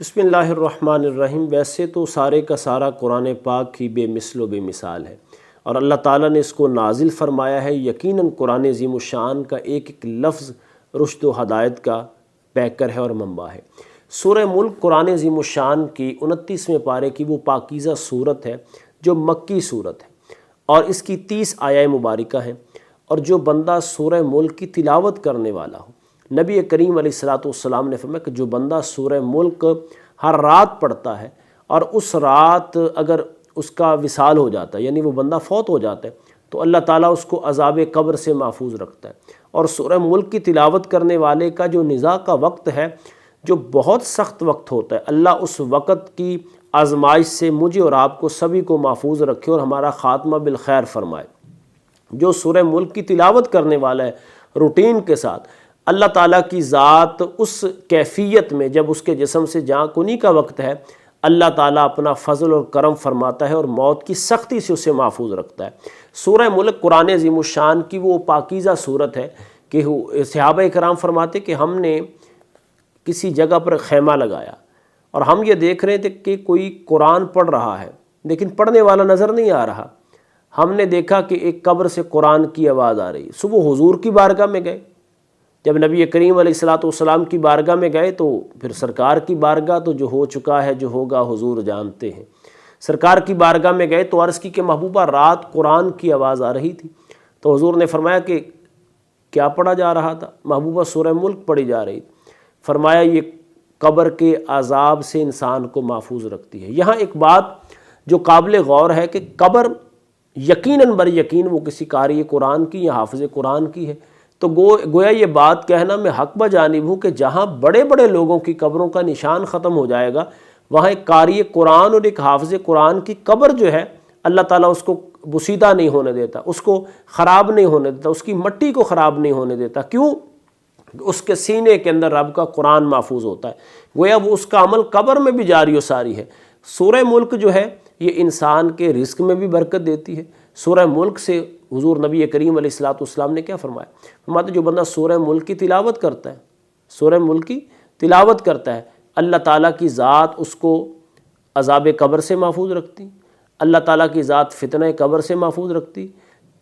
بسم اللہ الرحمن الرحیم۔ ویسے تو سارے کا سارا قرآن پاک ہی بے مثل و بے مثال ہے، اور اللہ تعالیٰ نے اس کو نازل فرمایا ہے۔ یقیناً قرآن عظیم الشان کا ایک ایک لفظ رشد و ہدایت کا پیکر ہے اور منبع ہے۔ سورہ ملک قرآن عظیم الشان کی 29ویں پارے کی وہ پاکیزہ صورت ہے جو مکی صورت ہے، اور اس کی 30 آیات مبارکہ ہیں، اور جو بندہ سورہ ملک کی تلاوت کرنے والا ہو، نبی کریم علیہ السلام نے فرمایا کہ جو بندہ سورہ ملک ہر رات پڑھتا ہے اور اس رات اگر اس کا وصال ہو جاتا ہے، یعنی وہ بندہ فوت ہو جاتا ہے، تو اللہ تعالیٰ اس کو عذاب قبر سے محفوظ رکھتا ہے۔ اور سورہ ملک کی تلاوت کرنے والے کا جو نزاع کا وقت ہے، جو بہت سخت وقت ہوتا ہے، اللہ اس وقت کی آزمائش سے مجھے اور آپ کو سبھی کو محفوظ رکھے اور ہمارا خاتمہ بالخیر فرمائے۔ جو سورہ ملک کی تلاوت کرنے والا ہے روٹین کے ساتھ، اللہ تعالیٰ کی ذات اس کیفیت میں جب اس کے جسم سے جاں کنی کا وقت ہے، اللہ تعالیٰ اپنا فضل اور کرم فرماتا ہے اور موت کی سختی سے اسے محفوظ رکھتا ہے۔ سورہ ملک قرآن عظیم الشان کی وہ پاکیزہ صورت ہے کہ صحابہ کرام فرماتے کہ ہم نے کسی جگہ پر خیمہ لگایا اور ہم یہ دیکھ رہے تھے کہ کوئی قرآن پڑھ رہا ہے لیکن پڑھنے والا نظر نہیں آ رہا۔ ہم نے دیکھا کہ ایک قبر سے قرآن کی آواز آ رہی۔ صبح حضور کی بارگاہ میں گئے، جب نبی کریم علیہ السلام کی بارگاہ میں گئے تو پھر سرکار کی بارگاہ تو جو ہو چکا ہے جو ہوگا حضور جانتے ہیں۔ سرکار کی بارگاہ میں گئے تو عرض کی کہ محبوبہ رات قرآن کی آواز آ رہی تھی، تو حضور نے فرمایا کہ کیا پڑھا جا رہا تھا؟ محبوبہ سورہ ملک پڑھی جا رہی تھی۔ فرمایا یہ قبر کے عذاب سے انسان کو محفوظ رکھتی ہے۔ یہاں ایک بات جو قابل غور ہے کہ قبر یقیناً بر یقین وہ کسی قاری قرآن کی یا حافظ قرآن کی ہے، تو گویا یہ بات کہنا میں حق بجانب ہوں کہ جہاں بڑے بڑے لوگوں کی قبروں کا نشان ختم ہو جائے گا، وہاں ایک قاری قرآن اور ایک حافظ قرآن کی قبر جو ہے، اللہ تعالیٰ اس کو بسیدہ نہیں ہونے دیتا، اس کو خراب نہیں ہونے دیتا، اس کی مٹی کو خراب نہیں ہونے دیتا۔ کیوں؟ اس کے سینے کے اندر رب کا قرآن محفوظ ہوتا ہے، گویا وہ اس کا عمل قبر میں بھی جاری و ساری ہے۔ سورہ ملک جو ہے یہ انسان کے رزق میں بھی برکت دیتی ہے۔ سورہ ملک سے حضور نبی کریم علیہ السلام نے کیا فرمایا؟ فرماتے جو بندہ سورہ ملک کی تلاوت کرتا ہے، سورہ ملک کی تلاوت کرتا ہے، اللہ تعالیٰ کی ذات اس کو عذاب قبر سے محفوظ رکھتی، اللہ تعالیٰ کی ذات فتنہ قبر سے محفوظ رکھتی،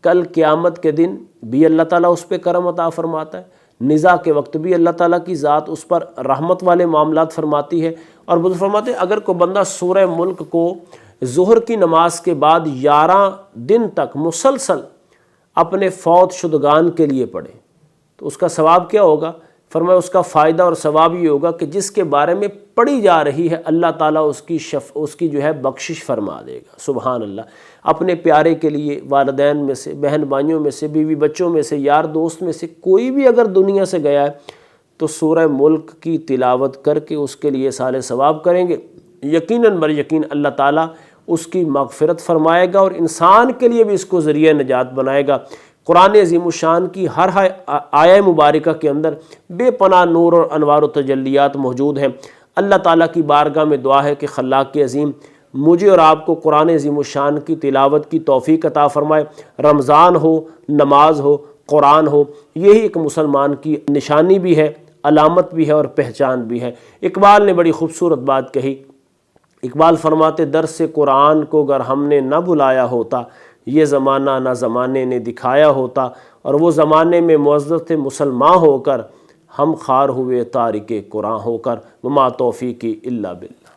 کل قیامت کے دن بھی اللہ تعالیٰ اس پہ کرم عطا فرماتا ہے، نزاع کے وقت بھی اللہ تعالیٰ کی ذات اس پر رحمت والے معاملات فرماتی ہے۔ اور بزرگ فرماتے ہیں اگر کوئی بندہ سورہ ملک کو ظہر کی نماز کے بعد 11 دن تک مسلسل اپنے فوت شدگان کے لیے پڑھے تو اس کا ثواب کیا ہوگا؟ فرمایا اس کا فائدہ اور ثواب یہ ہوگا کہ جس کے بارے میں پڑھی جا رہی ہے اللہ تعالیٰ اس کی جو ہے بخشش فرما دے گا۔ سبحان اللہ۔ اپنے پیارے کے لیے والدین میں سے، بہن بھائیوں میں سے، بیوی بچوں میں سے، یار دوست میں سے کوئی بھی اگر دنیا سے گیا ہے تو سورہ ملک کی تلاوت کر کے اس کے لیے سال ثواب کریں گے، یقیناً بر یقین اللہ تعالیٰ اس کی مغفرت فرمائے گا اور انسان کے لیے بھی اس کو ذریعہ نجات بنائے گا۔ قرآن عظیم الشان کی ہر آیہ مبارکہ کے اندر بے پناہ نور اور انوار و تجلیات موجود ہیں۔ اللہ تعالیٰ کی بارگاہ میں دعا ہے کہ خلاق عظیم مجھے اور آپ کو قرآن عظیم الشان کی تلاوت کی توفیق عطا فرمائے۔ رمضان ہو، نماز ہو، قرآن ہو، یہی ایک مسلمان کی نشانی بھی ہے، علامت بھی ہے اور پہچان بھی ہے۔ اقبال نے بڑی خوبصورت بات کہی۔ اقبال فرماتے درس قرآن کو گر ہم نے نہ بلایا ہوتا، یہ زمانہ نہ زمانے نے دکھایا ہوتا، اور وہ زمانے میں معزز تھے مسلمان ہو کر، ہم خوار ہوئے تارک قرآن ہو کر، وما توفیقی الا باللہ۔